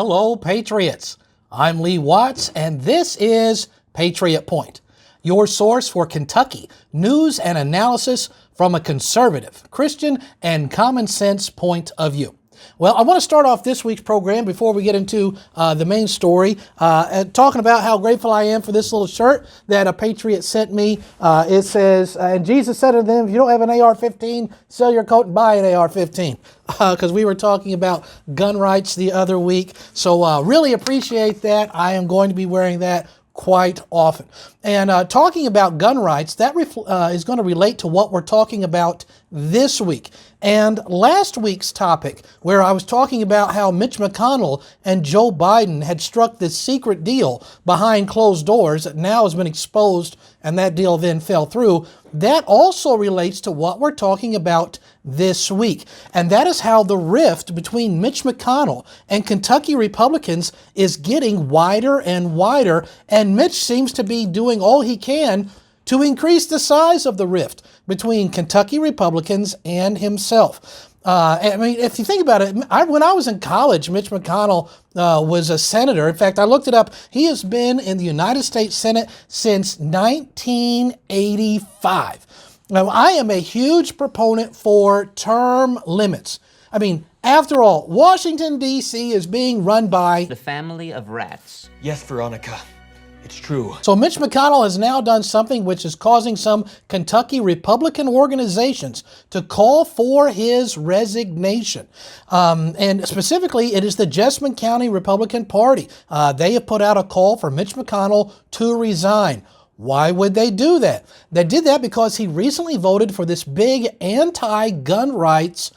Hello, Patriots. I'm Lee Watts, and this is Patriot Point, your source for Kentucky news and analysis from a conservative, Christian, and common sense point of view. Well, I want to start off this week's program before we get into the main story, talking about how grateful I am for this little shirt that a Patriot sent me. It says, and Jesus said to them, if you don't have an AR-15, sell your coat and buy an AR-15. Because we were talking about gun rights the other week. So really appreciate that. I am going to be wearing that quite often. And talking about gun rights, that is going to relate to what we're talking about this week. And last week's topic, where I was talking about how Mitch McConnell and Joe Biden had struck this secret deal behind closed doors that now has been exposed, and that deal then fell through, that also relates to what we're talking about this week. And that is how the rift between Mitch McConnell and Kentucky Republicans is getting wider and wider, and Mitch seems to be doing all he can to increase the size of the rift between Kentucky Republicans and himself. I mean, if you think about it, when I was in college, Mitch McConnell was a senator. In fact, I looked it up. He has been in the United States Senate since 1985. Now, I am a huge proponent for term limits. I mean, after all, Washington, D.C. is being run by the family of rats. Yes, Veronica. It's true. So Mitch McConnell has now done something which is causing some Kentucky Republican organizations to call for his resignation. And specifically, it is the Jessamine County Republican Party. They have put out a call for Mitch McConnell to resign. Why would they do that? They did that because he recently voted for this big anti-gun rights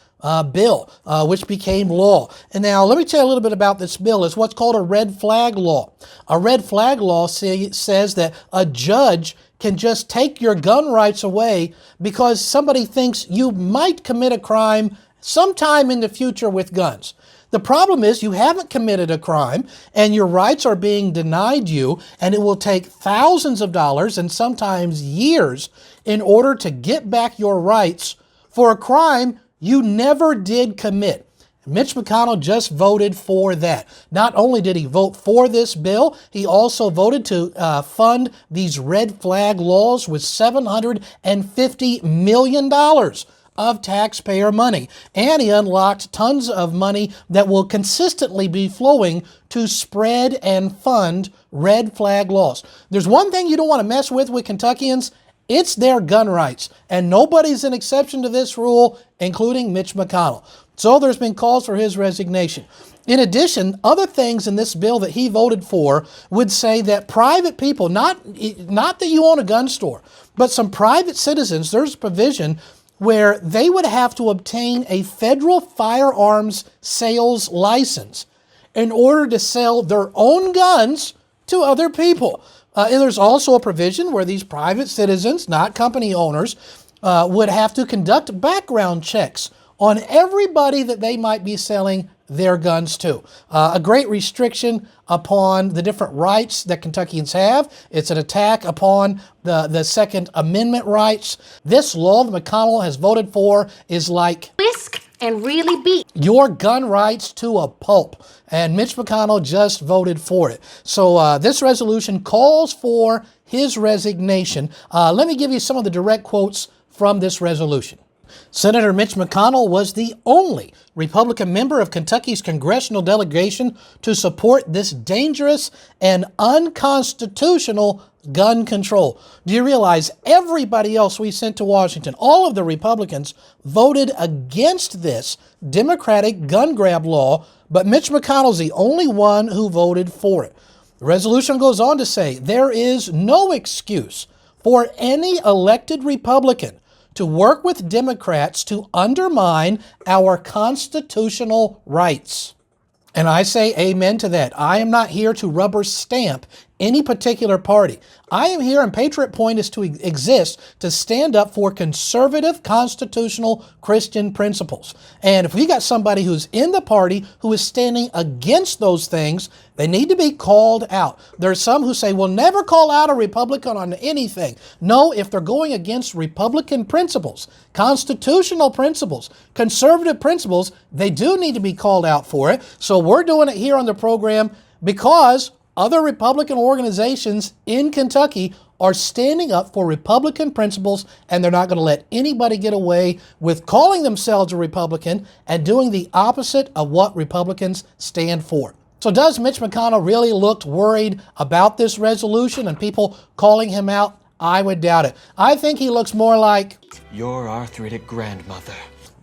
bill, which became law. And now let me tell you a little bit about this bill. It's what's called a red flag law. A red flag law says that a judge can just take your gun rights away because somebody thinks you might commit a crime sometime in the future with guns. The problem is you haven't committed a crime and your rights are being denied you, and it will take thousands of dollars and sometimes years in order to get back your rights for a crime you never did commit. Mitch McConnell just voted for that. Not only did he vote for this bill, he also voted to fund these red flag laws with $750 million of taxpayer money. And he unlocked tons of money that will consistently be flowing to spread and fund red flag laws. There's one thing you don't want to mess with Kentuckians. It's their gun rights, and nobody's an exception to this rule, including Mitch McConnell. So there's been calls for his resignation. In addition, other things in this bill that he voted for would say that private people, not that you own a gun store, but some private citizens, there's a provision where they would have to obtain a federal firearms sales license in order to sell their own guns to other people. And there's also a provision where these private citizens, not company owners, would have to conduct background checks on everybody that they might be selling their guns to. A great restriction upon the different rights that Kentuckians have. It's an attack upon the Second Amendment rights. This law that McConnell has voted for is like whisk and really beat your gun rights to a pulp. And Mitch McConnell just voted for it. So this resolution calls for his resignation. Let me give you some of the direct quotes from this resolution. Senator Mitch McConnell was the only Republican member of Kentucky's congressional delegation to support this dangerous and unconstitutional gun control. Do you realize everybody else we sent to Washington, all of the Republicans, voted against this Democratic gun grab law, but Mitch McConnell's the only one who voted for it. The resolution goes on to say there is no excuse for any elected Republican to work with Democrats to undermine our constitutional rights. And I say amen to that. I am not here to rubber stamp any particular party. I am here, and Patriot Point is to exist to stand up for conservative, constitutional, Christian principles. And if we got somebody who's in the party who is standing against those things, they need to be called out. There are some who say, we'll never call out a Republican on anything. No, if they're going against Republican principles, constitutional principles, conservative principles, they do need to be called out for it. So we're doing it here on the program because other Republican organizations in Kentucky are standing up for Republican principles, and they're not going to let anybody get away with calling themselves a Republican and doing the opposite of what Republicans stand for. So does Mitch McConnell really look worried about this resolution and people calling him out? I would doubt it. I think he looks more like Your arthritic grandmother.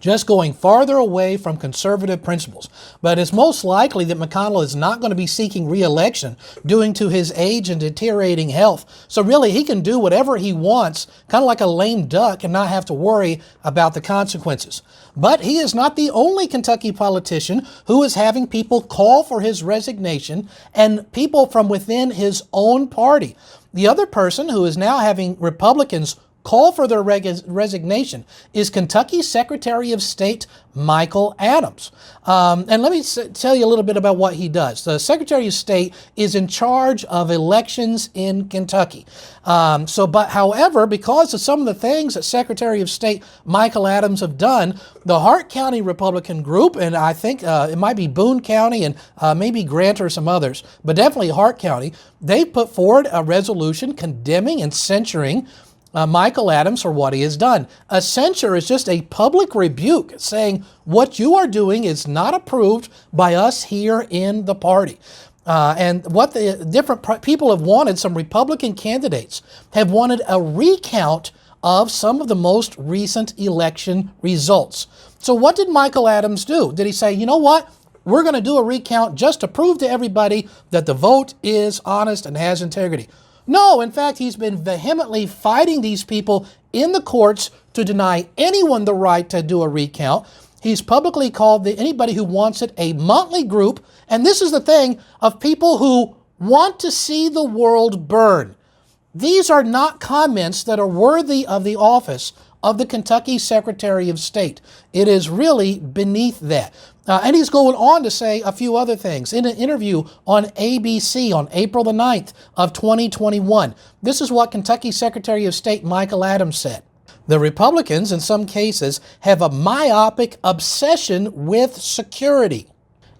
just going farther away from conservative principles. But it's most likely that McConnell is not going to be seeking re-election due to his age and deteriorating health. So really, he can do whatever he wants, kind of like a lame duck, and not have to worry about the consequences. But he is not the only Kentucky politician who is having people call for his resignation, and people from within his own party. The other person who is now having Republicans call for their resignation is Kentucky Secretary of State Michael Adams. And let me tell you a little bit about what he does. The Secretary of State is in charge of elections in Kentucky. However, because of some of the things that Secretary of State Michael Adams have done, the Hart County Republican group, and I think it might be Boone County and maybe Grant or some others, but definitely Hart County, they put forward a resolution condemning and censuring Michael Adams for what he has done. A censure is just a public rebuke saying what you are doing is not approved by us here in the party. And what the different people have wanted, some Republican candidates have wanted a recount of some of the most recent election results. So what did Michael Adams do? Did he say, you know what? We're going to do a recount just to prove to everybody that the vote is honest and has integrity? No, in fact, he's been vehemently fighting these people in the courts to deny anyone the right to do a recount. He's publicly called anybody who wants it a motley group, and this is the thing, of people who want to see the world burn. These are not comments that are worthy of the office of the Kentucky Secretary of State. It is really beneath that. And he's going on to say a few other things. In an interview on ABC on April the 9th of 2021, this is what Kentucky Secretary of State Michael Adams said. The Republicans, in some cases, have a myopic obsession with security.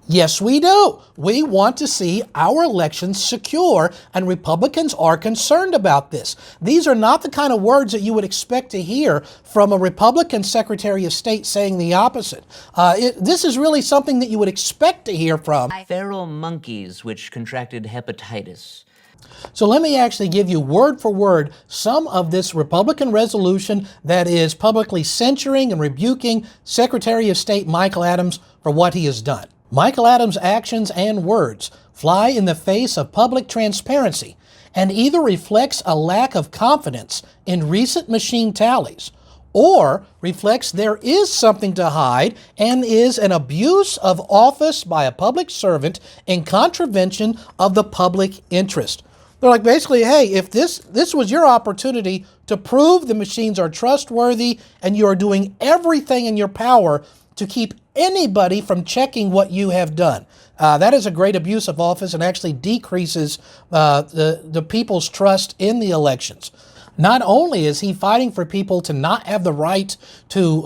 Yes, we do. We want to see our elections secure, and Republicans are concerned about this. These are not the kind of words that you would expect to hear from a Republican Secretary of State saying the opposite. This is really something that you would expect to hear from feral monkeys which contracted hepatitis. So let me actually give you word for word some of this Republican resolution that is publicly censuring and rebuking Secretary of State Michael Adams for what he has done. Michael Adams' actions and words fly in the face of public transparency and either reflects a lack of confidence in recent machine tallies or reflects there is something to hide and is an abuse of office by a public servant in contravention of the public interest. They're like, basically, hey, if this was your opportunity to prove the machines are trustworthy and you are doing everything in your power to keep anybody from checking what you have done. That is a great abuse of office and actually decreases the people's trust in the elections. Not only is he fighting for people to not have the right to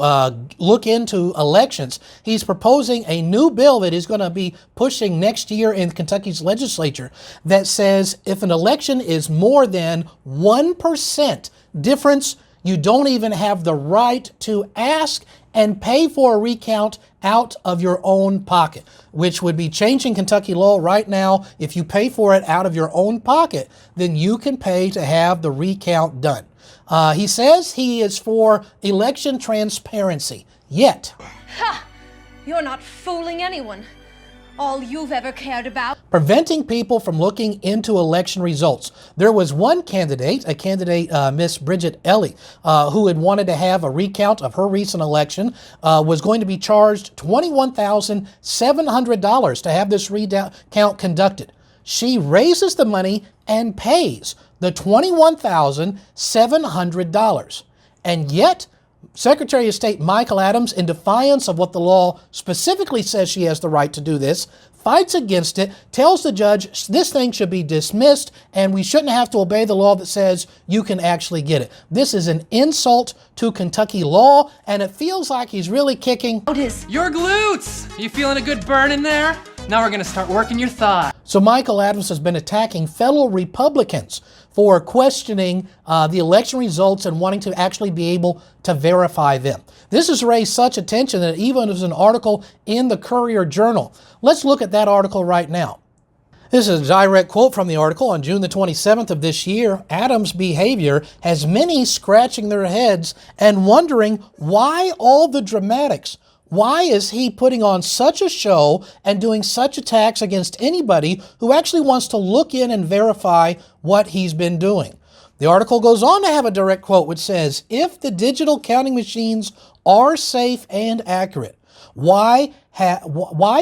look into elections, he's proposing a new bill that he's going to be pushing next year in Kentucky's legislature that says if an election is more than 1% difference, you don't even have the right to ask and pay for a recount out of your own pocket, which would be changing Kentucky law right now. If you pay for it out of your own pocket, then you can pay to have the recount done. He says he is for election transparency, yet Ha! You're not fooling anyone. All you've ever cared about. Preventing people from looking into election results. There was one candidate, Miss Bridget Elley, who had wanted to have a recount of her recent election, was going to be charged $21,700 to have this recount conducted. she raises the money and pays the $21,700. And yet, Secretary of State Michael Adams, in defiance of what the law specifically says she has the right to do this, fights against it, tells the judge this thing should be dismissed and we shouldn't have to obey the law that says you can actually get it. This is an insult to Kentucky law, and it feels like he's really kicking Your glutes! You feeling a good burn in there? Now we're gonna start working your thigh. So Michael Adams has been attacking fellow Republicans for questioning the election results and wanting to actually be able to verify them. This has raised such attention that even there's an article in the Courier-Journal. Let's look at that article right now. This is a direct quote from the article. On June the 27th of this year, Adams' behavior has many scratching their heads and wondering why all the dramatics. Why is he putting on such a show and doing such attacks against anybody who actually wants to look in and verify what he's been doing? The article goes on to have a direct quote which says, if the digital counting machines are safe and accurate, why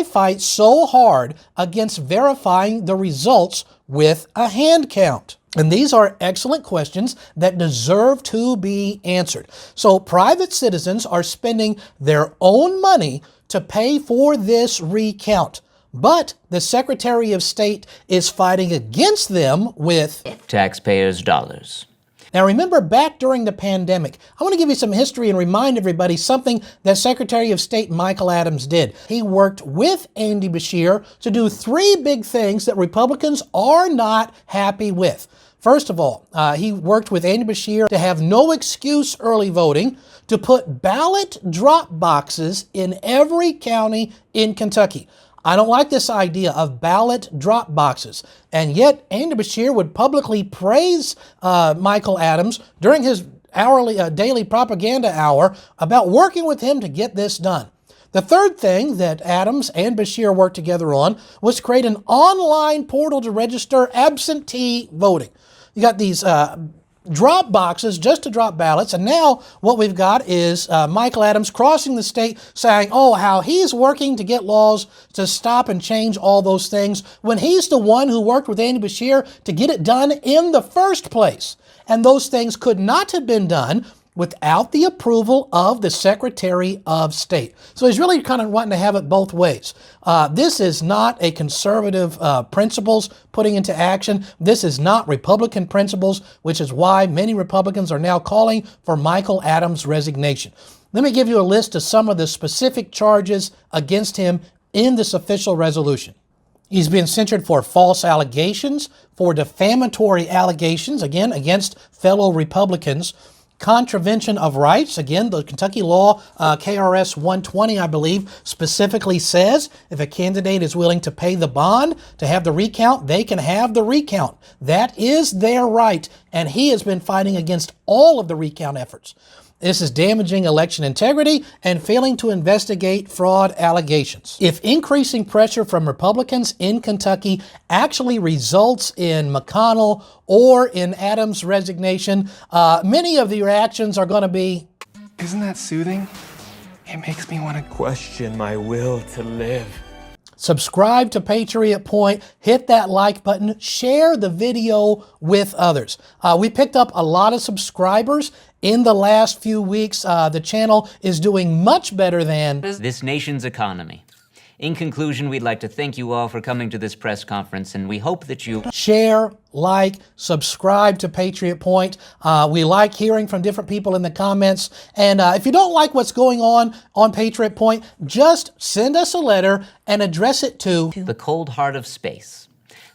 fight so hard against verifying the results with a hand count? And these are excellent questions that deserve to be answered. So private citizens are spending their own money to pay for this recount, but the Secretary of State is fighting against them with Taxpayers' dollars. Now remember, back during the pandemic, I want to give you some history and remind everybody something that Secretary of State Michael Adams did. He worked with Andy Beshear to do three big things that Republicans are not happy with. First of all, he worked with Andy Beshear to have no excuse early voting, to put ballot drop boxes in every county in Kentucky. I don't like this idea of ballot drop boxes. And yet, Andy Beshear would publicly praise Michael Adams during his daily propaganda hour about working with him to get this done. The third thing that Adams and Beshear worked together on was to create an online portal to register absentee voting. You got these drop boxes just to drop ballots, and now what we've got is Michael Adams crossing the state saying, oh, how he's working to get laws to stop and change all those things when he's the one who worked with Andy Beshear to get it done in the first place. And those things could not have been done without the approval of the Secretary of State. So he's really kind of wanting to have it both ways. This is not a conservative principles putting into action. This is not Republican principles, which is why many Republicans are now calling for Michael Adams' resignation. Let me give you a list of some of the specific charges against him in this official resolution. He's been censured for false allegations, for defamatory allegations, again, against fellow Republicans, contravention of rights. Again, the Kentucky law, KRS 120, I believe, specifically says if a candidate is willing to pay the bond to have the recount, they can have the recount. That is their right, and he has been fighting against all of the recount efforts. This is damaging election integrity and failing to investigate fraud allegations. If increasing pressure from Republicans in Kentucky actually results in McConnell or in Adams' resignation, many of the reactions are going to be, Isn't that soothing? It makes me want to question my will to live. subscribe to Patriot Point, hit that like button, share the video with others. We picked up a lot of subscribers in the last few weeks. The channel is doing much better than This nation's economy. In conclusion, we'd like to thank you all for coming to this press conference, and we hope that you share, like, subscribe to Patriot Point. We like hearing from different people in the comments. And if you don't like what's going on Patriot Point, just send us a letter and address it to the cold heart of space.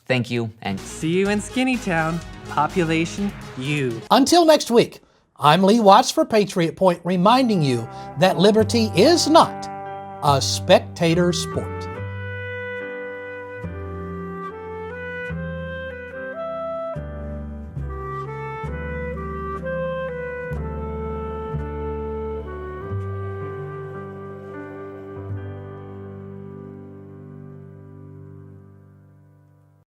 Thank you, and See you in Skinny Town. Population U. Until next week, I'm Lee Watts for Patriot Point, reminding you that liberty is not a spectator sport.